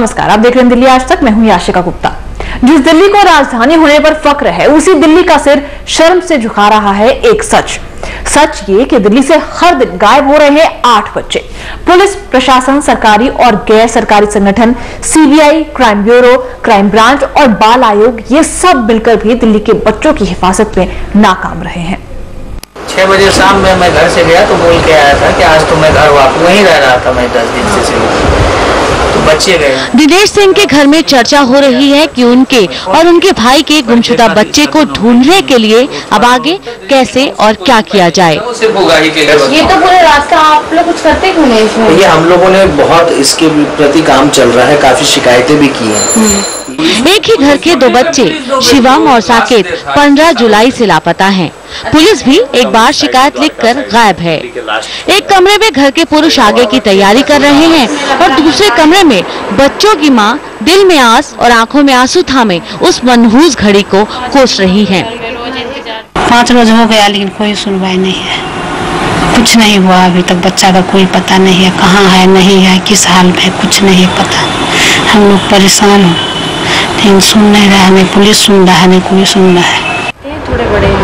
नमस्कार, आप देख रहे हैं दिल्ली आज तक। मैं हूं याशिका गुप्ता। जिस दिल्ली को राजधानी होने पर फक्र है, उसी दिल्ली का सिर शर्म से झुका रहा है एक सच ये कि दिल्ली से हर दिन गायब हो रहे हैं 8 बच्चे। पुलिस प्रशासन, सरकारी और गैर सरकारी संगठन, CBI, crime bureau, crime branch और बाल आयोग, ये सब मिलकर भी दिल्ली के बच्चों की हिफाजत में नाकाम रहे हैं। 6 बजे शाम में मैं घर से गया तो बोल के आया था कि आज तो मैं घर वापस वहीं रह रहा था। मैं 10 दिन से तो बच्चे गए। दिनेश सिंह के घर में चर्चा हो रही है कि उनके और उनके भाई के गुमशुदा बच्चे को ढूंढने के लिए अब आगे कैसे और क्या किया जाए। ये तो पूरे रास्ता आप लोग कुछ करते क्यों नहीं इसमें? ये हम लोगों ने बहुत इसके प्रति काम चल रहा है, काफी शिकायतें भी की हैं। एक ही घर के 2 बच्चे शिवम और साकेत 15 जुलाई से लापता हैं। पुलिस भी एक बार शिकायत लिखकर गायब है। एक कमरे में घर के पुरुष आगे की तैयारी कर रहे हैं और दूसरे कमरे में बच्चों की मां दिल में आस और आंखों में आंसू थामे उस मनहूस घड़ी को कोस रही हैं। 5 रोज हो गया लेकिन कोई सुनवाई नहीं है, कुछ नहीं हुआ अभी तक। बच्चा का कोई पता नहीं है, कहाँ है नहीं है, किस हाल में, कुछ नहीं पता। हम लोग परेशान हो, लेकिन सुन नहीं रहा, नहीं पुलिस सुन रहा है, नहीं कोई सुन रहा है। थोड़े बड़े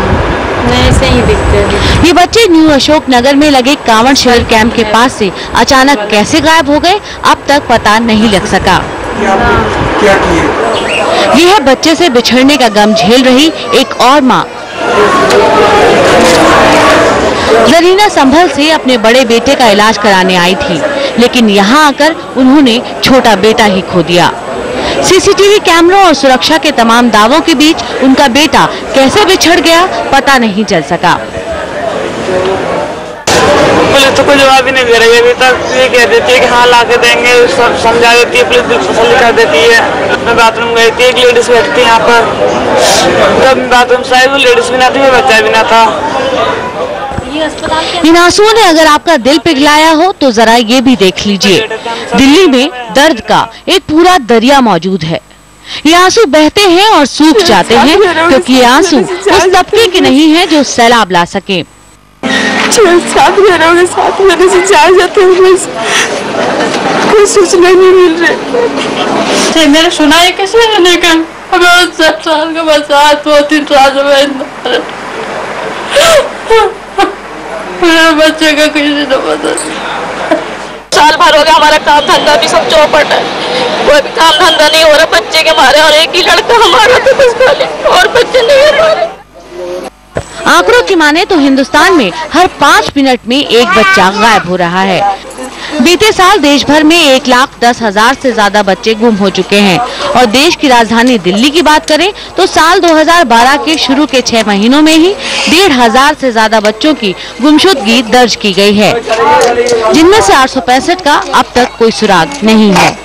ऐसे ही दिखते हैं। ये बच्चे न्यू अशोक नगर में लगे कांवड़ शिविर कैंप के पास से अचानक कैसे गायब हो गए, अब तक पता नहीं लग सका। यह बच्चे से बिछड़ने का गम झेल रही एक और माँ। जरीना संभल से अपने बड़े बेटे का इलाज कराने आई थी, लेकिन यहाँ आकर उन्होंने छोटा बेटा ही खो दिया। सीसीटीवी कैमरों और सुरक्षा के तमाम दावों के बीच उनका बेटा कैसे बिछड़ गया पता नहीं चल सका। पुलिस तो कोई जवाब ही नहीं दे रही है अभी तक। ये कह देती है कि हाँ ला के देंगे, सब समझा देती है, पुलिस दिल तसल्ली कर देती है। मैं बाथरूम गई थी, एक लेडीज बैठती यहाँ पर, तब बाथरूम से आई, वो लेडीज भी ना थी, बच्चा भी ना था। इन आंसुओं ने अगर आपका दिल पिघलाया हो तो जरा ये भी देख लीजिए, दिल्ली में दर्द का एक पूरा दरिया मौजूद है। ये आंसू बहते हैं और सूख जाते हैं क्योंकि ये आंसू उस तबके के नहीं है जो सैलाब ला सके। 7 महीनों साथ मेरे से जा जाते हैं, कोई सूचना नहीं मिल रही। मेरा सुना है कैसे रहने का, हमें 7 साल का बच्चा 2-3 साल में मेरे बच्चे का किसी ने पता। साल भर हो गया, हमारा काम धंधा भी सब चौपट है, कोई भी काम धंधा नहीं हो रहा बच्चे के मारे। और एक ही लड़का हमारा तो बस खाली, और बच्चे नहीं हमारे। आंकड़ों की माने तो हिंदुस्तान में हर 5 मिनट में एक बच्चा गायब हो रहा है। बीते साल देश भर में 1,10,000 से ज्यादा बच्चे गुम हो चुके हैं और देश की राजधानी दिल्ली की बात करें तो साल 2012 के शुरू के 6 महीनों में ही 1,500 से ज्यादा बच्चों की गुमशुदगी दर्ज की गई है, जिनमें से 865 का अब तक कोई सुराग नहीं है।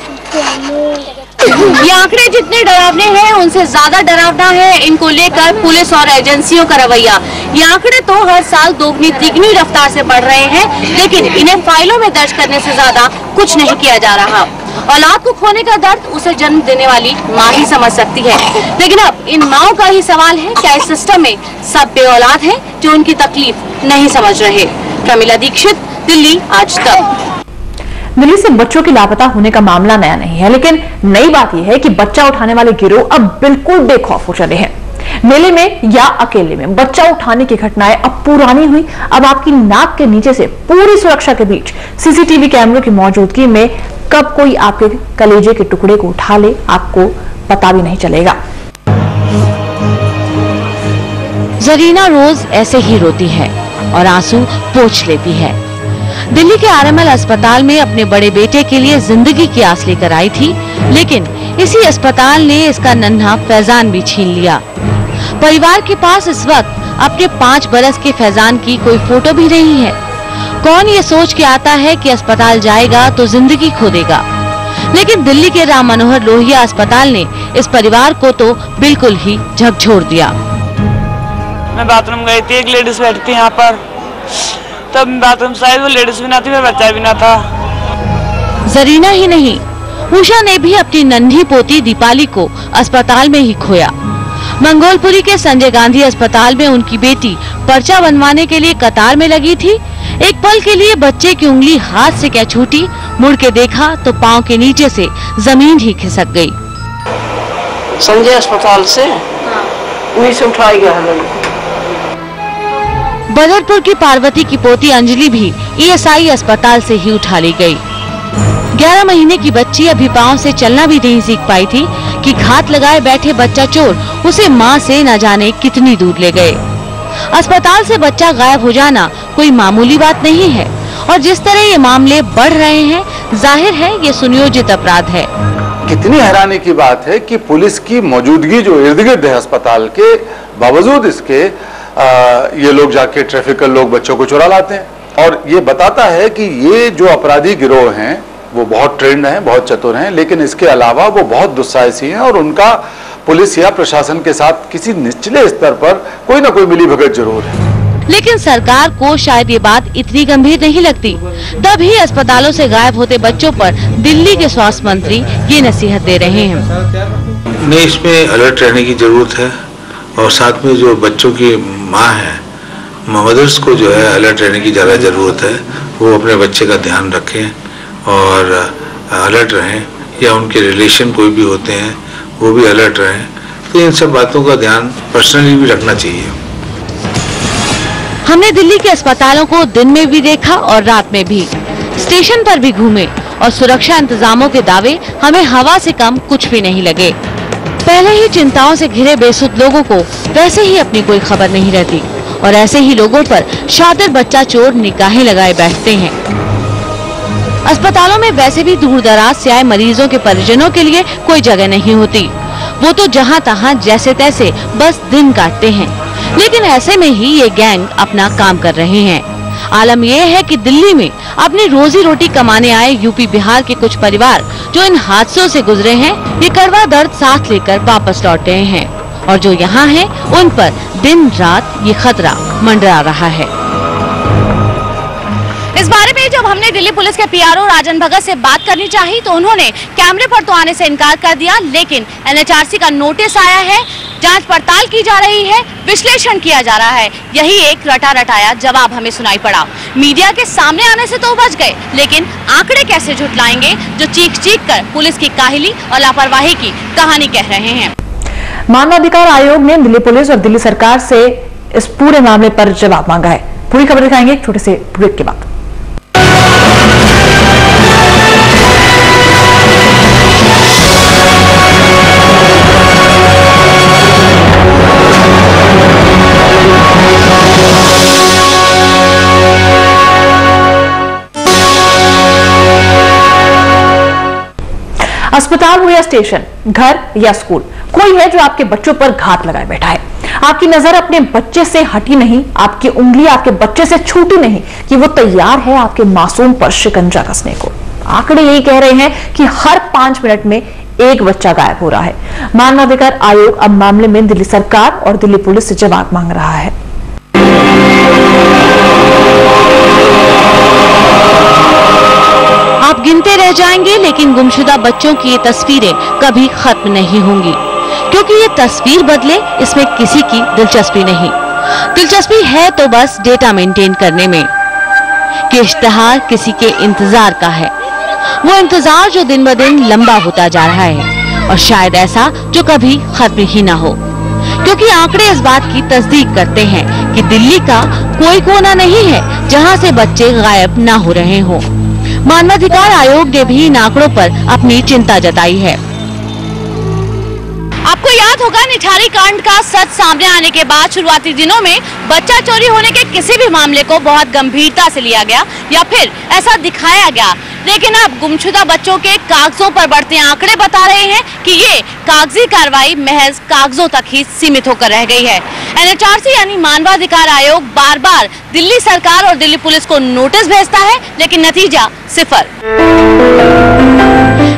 ये आंकड़े जितने डरावने हैं उनसे ज्यादा डरावना है इनको लेकर पुलिस और एजेंसियों का रवैया। ये आंकड़े तो हर साल दोगुनी तिगुनी रफ्तार से बढ़ रहे हैं, लेकिन इन्हें फाइलों में दर्ज करने से ज्यादा कुछ नहीं किया जा रहा। औलाद को खोने का दर्द उसे जन्म देने वाली माँ ही समझ सकती है, लेकिन अब इन माँओं का ही सवाल है, क्या इस सिस्टम में सब बेऔलाद हैं जो उनकी तकलीफ नहीं समझ रहे। प्रमिला दीक्षित, दिल्ली आज तक। दिल्ली से बच्चों की लापता होने का मामला नया नहीं है, लेकिन नई बात यह है कि बच्चा उठाने वाले गिरोह अब बिल्कुल बेखौफ हो चले हैं। मेले में या अकेले में बच्चा उठाने की घटनाएं अब पुरानी हुई। अब आपकी नाक के नीचे से पूरी सुरक्षा के बीच सीसीटीवी कैमरों की मौजूदगी में कब कोई आपके कलेजे के टुकड़े को उठा ले आपको पता भी नहीं चलेगा। जरीना रोज ऐसे ही रोती है और आंसू पोंछ लेती है। दिल्ली के आरएमएल अस्पताल में अपने बड़े बेटे के लिए जिंदगी की आस लेकर आई थी, लेकिन इसी अस्पताल ने इसका नन्हा फैजान भी छीन लिया। परिवार के पास इस वक्त अपने 5 बरस के फैजान की कोई फोटो भी नहीं है। कौन ये सोच के आता है कि अस्पताल जाएगा तो जिंदगी खो देगा, लेकिन दिल्ली के राम मनोहर लोहिया अस्पताल ने इस परिवार को तो बिल्कुल ही झकझोर दिया। मैं बाथरूम गई थी, एक लेडीज बैठती यहाँ पर, तब बाथरूम से आई, वो लेडीज भी ना थी, बच्चा भी ना था। जरीना ही नहीं, उषा ने भी अपनी नन्ही पोती दीपाली को अस्पताल में ही खोया। मंगोलपुरी के संजय गांधी अस्पताल में उनकी बेटी पर्चा बनवाने के लिए कतार में लगी थी। एक पल के लिए बच्चे की उंगली हाथ से क्या छूटी, मुड़ के देखा तो पांव के नीचे से जमीन ही खिसक गई। संजय अस्पताल से वहीं से उठाई गया है। बदरपुर की पार्वती की पोती अंजलि भी ईएसआई अस्पताल से ही उठा ली गई। 11 महीने की बच्ची अभी पांव से चलना भी नहीं सीख पाई थी कि घात लगाए बैठे बच्चा चोर उसे मां से न जाने कितनी दूर ले गए। अस्पताल से बच्चा गायब हो जाना कोई मामूली बात नहीं है और जिस तरह ये मामले बढ़ रहे हैं, जाहिर है ये सुनियोजित अपराध है। कितनी हैरानी की बात है कि पुलिस की मौजूदगी जो इर्द गिर्द है अस्पताल के, बावजूद इसके ये लोग जाके ट्रैफिकर लोग बच्चों को चुरा लाते हैं। और ये बताता है कि ये जो अपराधी गिरोह हैं वो बहुत ट्रेंड हैं, बहुत चतुर हैं, लेकिन इसके अलावा वो बहुत दुस्साहसी हैं और उनका पुलिस या प्रशासन के साथ किसी निचले स्तर पर कोई ना कोई मिलीभगत जरूर है। लेकिन सरकार को शायद ये बात इतनी गंभीर नहीं लगती, तभी अस्पतालों से गायब होते बच्चों पर दिल्ली के स्वास्थ्य मंत्री ये नसीहत दे रहे हैं। नहीं, इसमें अलर्ट रहने की जरूरत है और साथ में जो बच्चों की माँ है, मदर्स को जो है अलर्ट रहने की ज़्यादा ज़रूरत है। वो अपने बच्चे का ध्यान रखें और अलर्ट रहें, या उनके रिलेशन कोई भी होते हैं वो भी अलर्ट रहें। तो इन सब बातों का ध्यान पर्सनली भी रखना चाहिए। हमने दिल्ली के अस्पतालों को दिन में भी देखा और रात में भी, स्टेशन पर भी घूमे और सुरक्षा इंतजामों के दावे हमें हवा से कम कुछ भी नहीं लगे। पहले ही चिंताओं से घिरे बेसुध लोगों को वैसे ही अपनी कोई खबर नहीं रहती और ऐसे ही लोगों पर शातिर बच्चा चोर निगाहें लगाए बैठते हैं। अस्पतालों में वैसे भी दूर दराज से आए मरीजों के परिजनों के लिए कोई जगह नहीं होती, वो तो जहां तहां जैसे तैसे बस दिन काटते हैं। लेकिन ऐसे में ही ये गैंग अपना काम कर रहे हैं। आलम यह है कि दिल्ली में अपनी रोजी रोटी कमाने आए यूपी बिहार के कुछ परिवार जो इन हादसों से गुजरे हैं, ये कड़वा दर्द साथ लेकर वापस लौट गए हैं और जो यहाँ हैं, उन पर दिन रात ये खतरा मंडरा रहा है। इस बारे में जब हमने दिल्ली पुलिस के पीआरओ राजन भगत से बात करनी चाही तो उन्होंने कैमरे पर तो आने से इनकार कर दिया, लेकिन एनएचआरसी का नोटिस आया है, जांच पड़ताल की जा रही है, विश्लेषण किया जा रहा है। यही एक रटा रटाया जवाब हमें सुनाई पड़ा। मीडिया के सामने आने से तो बच गए, लेकिन आंकड़े कैसे झुटलाएंगे जो चीख चीख कर पुलिस की काहिली और लापरवाही की कहानी कह रहे हैं। मानवाधिकार आयोग ने दिल्ली पुलिस और दिल्ली सरकार से इस पूरे मामले पर जवाब मांगा है। पूरी खबर दिखाएंगे एक छोटे से ब्रेक के बाद। अस्पताल हो या स्टेशन, घर या स्कूल, कोई है जो आपके बच्चों पर घात लगाए बैठा है। आपकी नजर अपने बच्चे से हटी नहीं, आपकी उंगली आपके बच्चे से छूटी नहीं कि वो तैयार है आपके मासूम पर शिकंजा कसने को। आंकड़े यही कह रहे हैं कि हर 5 मिनट में एक बच्चा गायब हो रहा है। मानवाधिकार आयोग अब मामले में दिल्ली सरकार और दिल्ली पुलिस से जवाब मांग रहा है। आप गिनते रह जाएंगे, लेकिन गुमशुदा बच्चों की ये तस्वीरें कभी खत्म नहीं होंगी, क्योंकि ये तस्वीर बदले इसमें किसी की दिलचस्पी नहीं। दिलचस्पी है तो बस डेटा मेंटेन करने में कि इश्तिहार किसी के इंतजार का है, वो इंतजार जो दिन ब दिन लंबा होता जा रहा है और शायद ऐसा जो कभी खत्म ही ना हो, क्योंकि आंकड़े इस बात की तस्दीक करते हैं कि दिल्ली का कोई कोना नहीं है जहां से बच्चे गायब ना हो रहे हों। मानवाधिकार आयोग ने भी इन आंकड़ों पर अपनी चिंता जताई है। आपको याद होगा, निठारी कांड का सच सामने आने के बाद शुरुआती दिनों में बच्चा चोरी होने के किसी भी मामले को बहुत गंभीरता से लिया गया या फिर ऐसा दिखाया गया, लेकिन अब गुमशुदा बच्चों के कागजों पर बढ़ते आंकड़े बता रहे हैं कि ये कागजी कार्रवाई महज कागजों तक ही सीमित होकर रह गई है। एनएचआरसी यानी मानवाधिकार आयोग बार बार दिल्ली सरकार और दिल्ली पुलिस को नोटिस भेजता है, लेकिन नतीजा सिफर।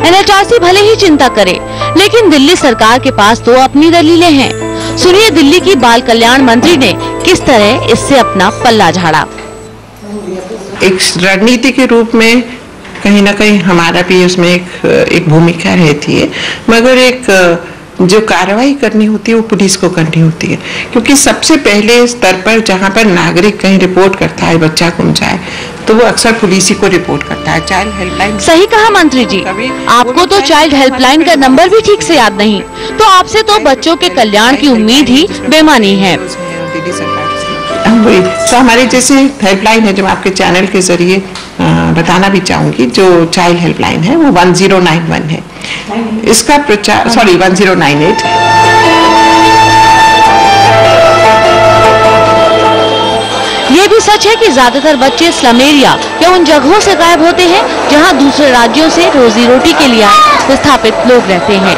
एनएचआरसी भले ही चिंता करे, लेकिन दिल्ली सरकार के पास तो अपनी दलीलें हैं। सुनिए दिल्ली की बाल कल्याण मंत्री ने किस तरह इससे अपना पल्ला झाड़ा। एक रणनीति के रूप में कहीं ना कहीं हमारा भी उसमें एक भूमिका रहती है, मगर एक जो कार्रवाई करनी होती है वो पुलिस को करनी होती है, क्योंकि सबसे पहले स्तर पर जहाँ पर नागरिक कहीं रिपोर्ट करता है बच्चा गुम जाए तो वो अक्सर पुलिस ही को रिपोर्ट करता है। Child helpline. सही कहा मंत्री जी, आपको तो चाइल्ड हेल्पलाइन का नंबर भी ठीक से याद नहीं, तो आपसे तो बच्चों के कल्याण की उम्मीद ही बेमानी है। दिल्ली सरकार से वही तो हमारे जैसे हेल्पलाइन है जो आपके चैनल के जरिए बताना भी चाहूंगी, जो चाइल्ड हेल्पलाइन है वो 1091 है। इसका प्रचार 1098। ये भी सच है कि ज्यादातर बच्चे स्लम एरिया या उन जगहों से गायब होते हैं जहां दूसरे राज्यों से रोजी रोटी के लिए विस्थापित लोग रहते हैं,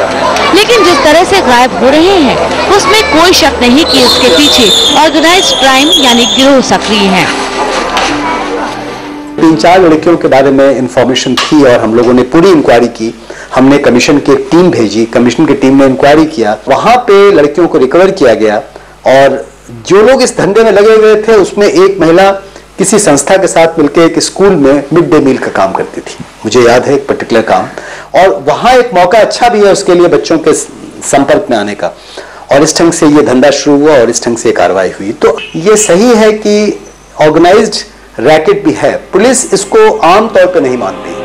लेकिन जिस तरह से गायब हो रहे हैं उसमें कोई शक नहीं कि इसके पीछे ऑर्गेनाइज्ड क्राइम यानी गिरोह सक्रिय है। 3-4 लड़कियों के बारे में इंफॉर्मेशन थी और हम लोगों ने पूरी इंक्वायरी की। हमने कमीशन की एक टीम भेजी, कमीशन की टीम ने इंक्वायरी किया, वहां पे लड़कियों को रिकवर किया गया और जो लोग इस धंधे में लगे हुए थे उसमें एक महिला किसी संस्था के साथ मिलकर एक स्कूल में मिड डे मील का काम करती थी, मुझे याद है एक पर्टिकुलर काम, और वहां एक मौका अच्छा भी है उसके लिए बच्चों के संपर्क में आने का, और इस ढंग से ये धंधा शुरू हुआ और इस ढंग से कार्रवाई हुई। तो ये सही है कि ऑर्गेनाइज्ड रैकेट भी है, पुलिस इसको आमतौर पर नहीं मानती।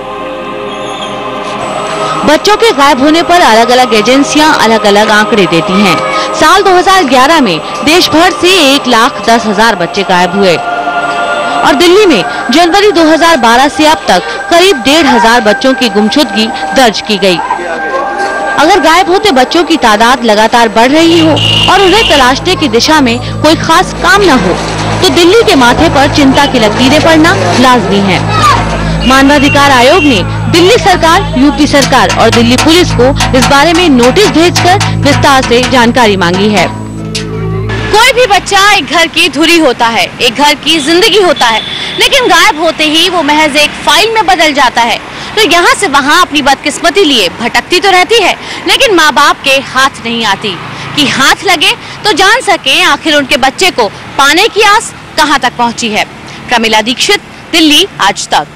बच्चों के गायब होने पर अलग अलग एजेंसियां अलग अलग आंकड़े देती हैं। साल 2011 में देश भर से 1,10,000 बच्चे गायब हुए और दिल्ली में जनवरी 2012 से अब तक करीब 1,500 बच्चों की गुमशुदगी दर्ज की गई। अगर गायब होते बच्चों की तादाद लगातार बढ़ रही हो और उन्हें तलाशने की दिशा में कोई खास काम न हो तो दिल्ली के माथे पर चिंता की लकीरें पड़ना लाजमी है। मानवाधिकार आयोग ने दिल्ली सरकार, यूपी सरकार और दिल्ली पुलिस को इस बारे में नोटिस भेजकर विस्तार से जानकारी मांगी है। कोई भी बच्चा एक घर की धुरी होता है, एक घर की जिंदगी होता है, लेकिन गायब होते ही वो महज एक फाइल में बदल जाता है। तो यहाँ से वहाँ अपनी बदकिस्मती लिए भटकती तो रहती है, लेकिन माँ बाप के हाथ नहीं आती कि हाथ लगे तो जान सके आखिर उनके बच्चे को पाने की आस कहाँ तक पहुँची है। प्रमिला दीक्षित, दिल्ली आज तक।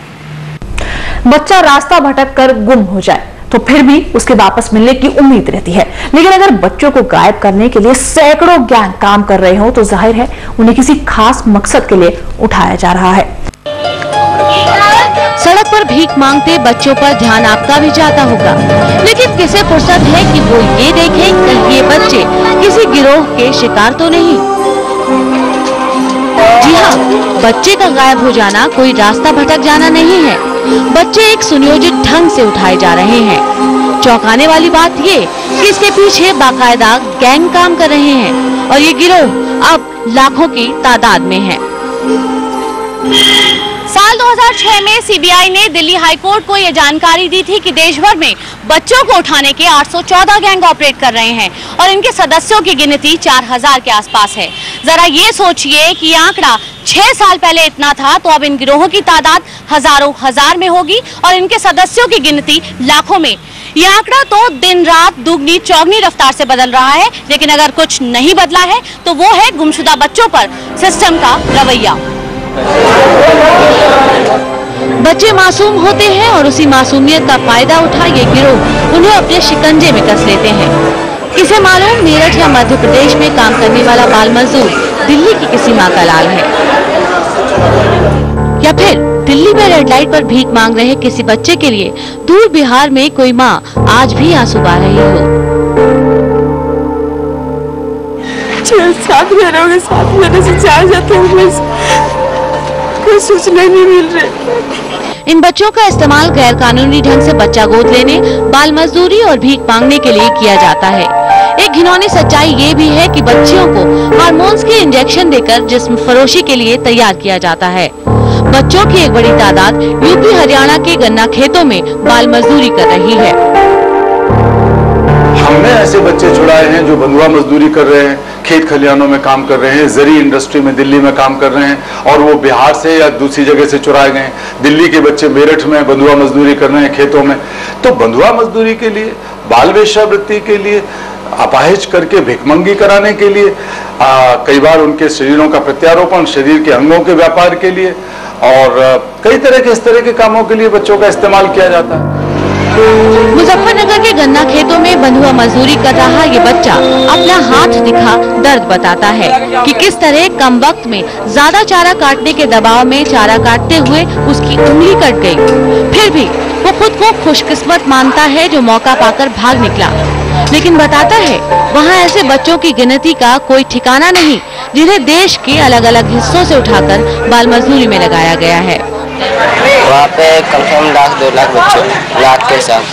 बच्चा रास्ता भटक कर गुम हो जाए तो फिर भी उसके वापस मिलने की उम्मीद रहती है, लेकिन अगर बच्चों को गायब करने के लिए सैकड़ों गैंग काम कर रहे हो तो जाहिर है उन्हें किसी खास मकसद के लिए उठाया जा रहा है। सड़क पर भीख मांगते बच्चों पर ध्यान आपका भी जाता होगा, लेकिन किसे फुर्सत है कि वो ये देखे कि ये बच्चे किसी गिरोह के शिकार तो नहीं। जी हाँ, बच्चे का गायब हो जाना कोई रास्ता भटक जाना नहीं है, बच्चे एक सुनियोजित ढंग से उठाए जा रहे हैं। चौंकाने वाली बात ये कि इसके पीछे बाकायदा गैंग काम कर रहे हैं और ये गिरोह अब लाखों की तादाद में है। साल 2006 में सीबीआई ने दिल्ली हाईकोर्ट को यह जानकारी दी थी कि देश भर में बच्चों को उठाने के 814 गैंग ऑपरेट कर रहे हैं और इनके सदस्यों की गिनती 4000 के आसपास है। जरा ये सोचिए कि ये आंकड़ा 6 साल पहले इतना था, तो अब इन गिरोहों की तादाद हजारों हजार में होगी और इनके सदस्यों की गिनती लाखों में। ये आंकड़ा तो दिन रात दुगनी चौगनी रफ्तार से बदल रहा है, लेकिन अगर कुछ नहीं बदला है तो वो है गुमशुदा बच्चों पर सिस्टम का रवैया। बच्चे मासूम होते हैं और उसी मासूमियत का फायदा उठा ये गिरोह उन्हें अपने शिकंजे में कस लेते हैं। किसे मालूम मेरठ या मध्य प्रदेश में काम करने वाला बाल मजदूर दिल्ली की किसी माँ का लाल है, या फिर दिल्ली में रेड लाइट पर भीख मांग रहे किसी बच्चे के लिए दूर बिहार में कोई माँ आज भी आंसू बहा रही हो। 6-7 महीनों के साथ मेरे से जा जाते हैं, कोई सूचना नहीं मिल रही। इन बच्चों का इस्तेमाल गैर कानूनी ढंग से बच्चा गोद लेने, बाल मजदूरी और भीख मांगने के लिए किया जाता है। एक घिनौनी सच्चाई ये भी है कि बच्चियों को हार्मोन्स के इंजेक्शन देकर जिस्म फरोशी के लिए तैयार किया जाता है। बच्चों की एक बड़ी तादाद यूपी हरियाणा के गन्ना खेतों में बाल मजदूरी कर रही है। हमने ऐसे बच्चे छुड़ाए हैं जो बंधुआ मजदूरी कर रहे हैं, खेत खलिहानों में काम कर रहे हैं, जरी इंडस्ट्री में दिल्ली में काम कर रहे हैं और वो बिहार से या दूसरी जगह से चुराए गए। दिल्ली के बच्चे मेरठ में बंधुआ मजदूरी कर रहे हैं खेतों में। तो बंधुआ मजदूरी के लिए, बाल वेश्यावृत्ति के लिए, अपाहिज करके भिखमंगी कराने के लिए, कई बार उनके शरीरों का प्रत्यारोपण, शरीर के अंगों के व्यापार के लिए और कई तरह के इस तरह के कामों के लिए बच्चों का इस्तेमाल किया जाता है। मुजफ्फरनगर के गन्ना खेतों में बंधुआ मजदूरी कर रहा ये बच्चा अपना हाथ दिखा दर्द बताता है कि किस तरह कम वक्त में ज्यादा चारा काटने के दबाव में चारा काटते हुए उसकी उंगली कट गई। फिर भी वो खुद को खुशकिस्मत मानता है जो मौका पाकर भाग निकला, लेकिन बताता है वहाँ ऐसे बच्चों की गिनती का कोई ठिकाना नहीं जिन्हें देश के अलग अलग हिस्सों से उठाकर बाल मजदूरी में लगाया गया है। वहाँ पे कम से कम 1-2 लाख बच्चे लाख के साथ।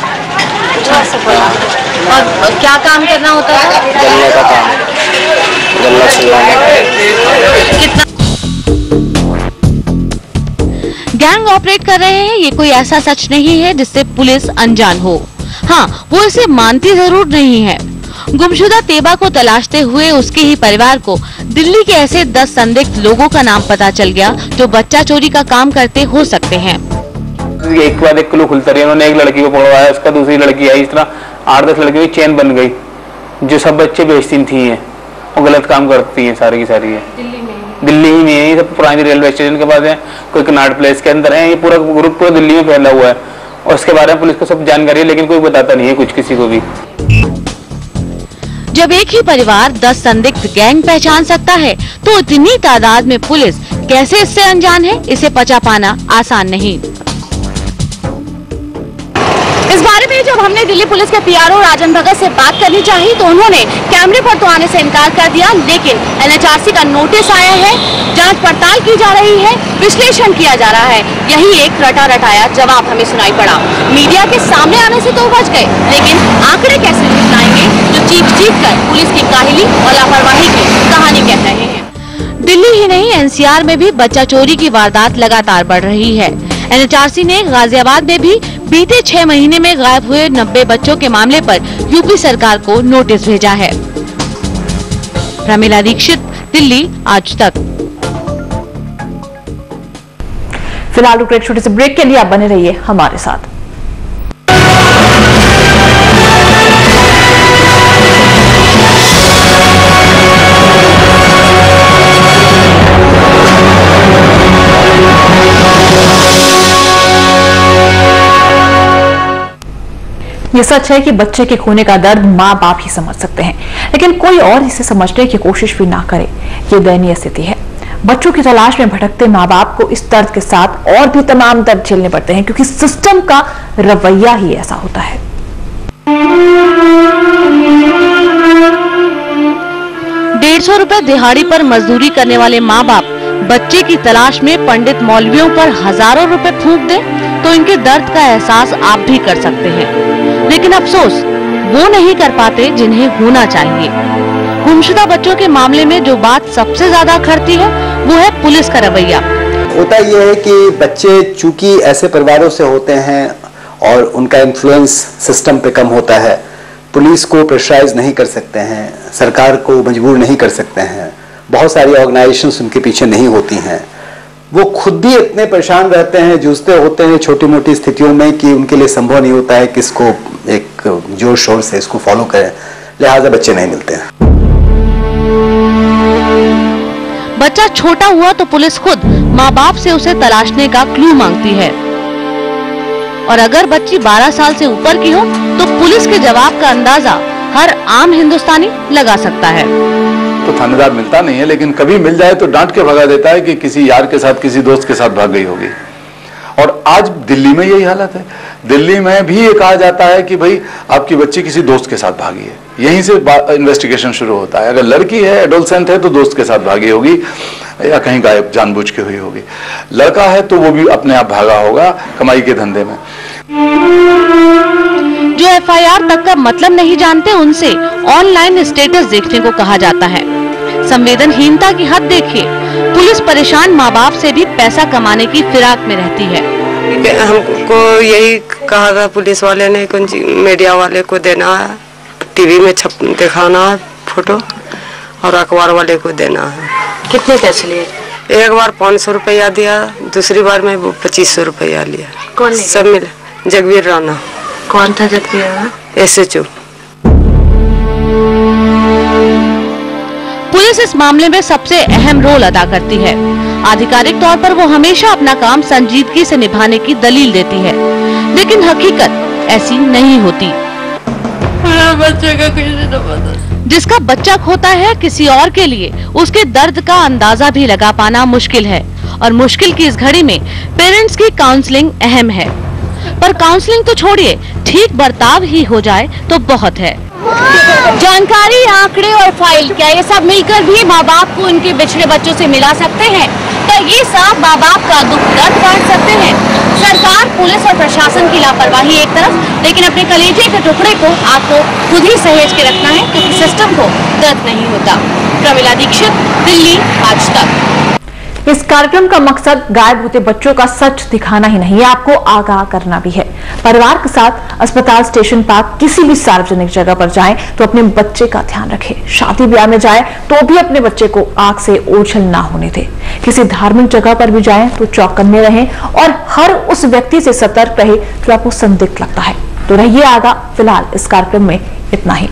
और क्या काम करना होता है? गन्ने का काम, गन्ना छिलवाना। गैंग ऑपरेट कर रहे हैं ये कोई ऐसा सच नहीं है जिससे पुलिस अनजान हो। हाँ, वो इसे मानती जरूर नहीं है। गुमशुदा तेबा को तलाशते हुए उसके ही परिवार को दिल्ली के ऐसे 10 संदिग्ध लोगों का नाम पता चल गया जो बच्चा चोरी का काम करते हो सकते हैं। एक बार 1 किलो खुलता रही, उन्होंने एक लड़की को पकड़वाया, उसका दूसरी लड़की आई, इस तरह 8-10 लड़कियों की चेन बन गई जो सब बच्चे बेचती थी हैं और गलत काम करती हैं सारी की सारी है। दिल्ली ही में है, सब पुरानी रेलवे स्टेशन के पास है, कोई कनाट प्लेस के अंदर है। ये पूरा ग्रुप पूरा दिल्ली में फैला हुआ है और उसके बारे में पुलिस को सब जानकारी है, लेकिन कोई बताता नहीं है कुछ किसी को भी। जब एक ही परिवार 10 संदिग्ध गैंग पहचान सकता है तो इतनी तादाद में पुलिस कैसे इससे अनजान है, इसे पचा पाना आसान नहीं। इस बारे में जब हमने दिल्ली पुलिस के पीआरओ राजन भगत से बात करनी चाहिए तो उन्होंने कैमरे पर तो आने से इनकार कर दिया, लेकिन एनएचआरसी का नोटिस आया है, जांच पड़ताल की जा रही है, विश्लेषण किया जा रहा है। यही एक रटा रटाया जवाब हमें सुनाई पड़ा। मीडिया के सामने आने से तो बच गए, लेकिन आंकड़े कैसे दिखलाएंगे जो चीख कर पुलिस की काहिली और लापरवाही की कहानी कह रहे हैं। दिल्ली ही नहीं, एनसीआर में भी बच्चा चोरी की वारदात लगातार बढ़ रही है। एनएचआरसी ने गाजियाबाद में भी बीते 6 महीने में गायब हुए 90 बच्चों के मामले पर यूपी सरकार को नोटिस भेजा है। प्रमिला दीक्षित, दिल्ली आज तक। फिलहाल रुक एक छोटे से ब्रेक के लिए आप बने रहिए हमारे साथ। ये सच है कि बच्चे के खोने का दर्द माँ बाप ही समझ सकते हैं, लेकिन कोई और इसे समझने की कोशिश भी ना करे। ये दयनीय स्थिति है। बच्चों की तलाश में भटकते माँ बाप को इस दर्द के साथ और भी तमाम दर्द झेलने पड़ते हैं, क्योंकि सिस्टम का रवैया ही ऐसा होता है। 150 रुपए दिहाड़ी पर मजदूरी करने वाले माँ बाप बच्चे की तलाश में पंडित मौलवियों पर हजारों रुपए फूंक दे तो इनके दर्द का एहसास आप भी कर सकते हैं, लेकिन अफसोस वो नहीं कर पाते जिन्हें होना चाहिए। गुमशुदा बच्चों के मामले में जो बात सबसे ज्यादा अखरती है वो है पुलिस का रवैया। होता यह है कि बच्चे चूंकि ऐसे परिवारों से होते हैं और उनका इन्फ्लुएंस सिस्टम पे कम होता है, पुलिस को प्रेशराइज नहीं कर सकते हैं, सरकार को मजबूर नहीं कर सकते हैं, बहुत सारी ऑर्गेनाइजेशंस उनके पीछे नहीं होती हैं। वो खुद भी इतने परेशान रहते हैं, जूझते होते हैं छोटी मोटी स्थितियों में कि उनके लिए संभव नहीं होता है कि इसको एक जोर शोर से इसको फॉलो करें, लिहाजा बच्चे नहीं मिलते हैं। बच्चा छोटा हुआ तो पुलिस खुद माँ बाप से उसे तलाशने का क्लू मांगती है, और अगर बच्ची 12 साल से ऊपर की हो तो पुलिस के जवाब का अंदाजा हर आम हिंदुस्तानी लगा सकता है। तो थानेदार मिलता नहीं है, लेकिन कभी मिल जाए तो डांट के भगा देता है कि किसी यार के साथ, किसी दोस्त के साथ भाग गई होगी। और आज दिल्ली में यही हालत है। दिल्ली में भी ये कहा जाता है कि भाई आपकी बच्ची किसी दोस्त के साथ भागी है, यहीं से इन्वेस्टिगेशन शुरू होता है। अगर लड़की है, एडोलसेंट है, तो दोस्त के साथ भागी होगी या कहीं गायब जानबूझ के हुई होगी। लड़का है तो वो भी अपने आप भागा होगा कमाई के धंधे में। जो एफआईआर तक का मतलब नहीं जानते उनसे ऑनलाइन स्टेटस देखने को कहा जाता है। संवेदनहीनता की हद देखिए, पुलिस परेशान माँ बाप से भी पैसा कमाने की फिराक में रहती है। हमको यही कहा था पुलिस वाले ने, मीडिया वाले को देना है, टीवी में दिखाना है फोटो, और अखबार वाले को देना है। कितने पैसे लिए? एक बार 500 रुपया दिया, दूसरी बार में 2500 रुपया लिया। कौन सब मिले? जगवीर राणा। कौन था जगवीर राणा? SHO। पुलिस इस मामले में सबसे अहम रोल अदा करती है। आधिकारिक तौर पर वो हमेशा अपना काम संजीदगी से निभाने की दलील देती है, लेकिन हकीकत ऐसी नहीं होती। बच्चे का किसी ने पता, जिसका बच्चा खोता है किसी और के लिए उसके दर्द का अंदाजा भी लगा पाना मुश्किल है, और मुश्किल की इस घड़ी में पेरेंट्स की काउंसलिंग अहम है। पर काउंसलिंग तो छोड़िए, ठीक बर्ताव ही हो जाए तो बहुत है। जानकारी, आंकड़े और फाइल, क्या ये सब मिलकर भी माँ बाप को उनके बिछड़े बच्चों से मिला सकते हैं? क्या ये सब माँ बाप का दुख दर्द बांट सकते हैं? सरकार, पुलिस और प्रशासन की लापरवाही एक तरफ, लेकिन अपने कलेजे के टुकड़े को आपको खुद ही सहेज के रखना है, क्योंकि सिस्टम को दर्द नहीं होता। प्रमिला दीक्षित, दिल्ली, आज तक। इस कार्यक्रम का मकसद गायब होते बच्चों का सच दिखाना ही नहीं, आपको आगाह करना भी है। परिवार के साथ अस्पताल, स्टेशन, पार्क, किसी भी सार्वजनिक जगह पर जाएं तो अपने बच्चे का ध्यान रखें। शादी ब्याह में जाएं तो भी अपने बच्चे को आंख से ओझल ना होने दें। किसी धार्मिक जगह पर भी जाएं तो चौकन्ने रहें और हर उस व्यक्ति से सतर्क रहे जो आपको संदिग्ध लगता है। तो रहिए आगाह। फिलहाल इस कार्यक्रम में इतना ही।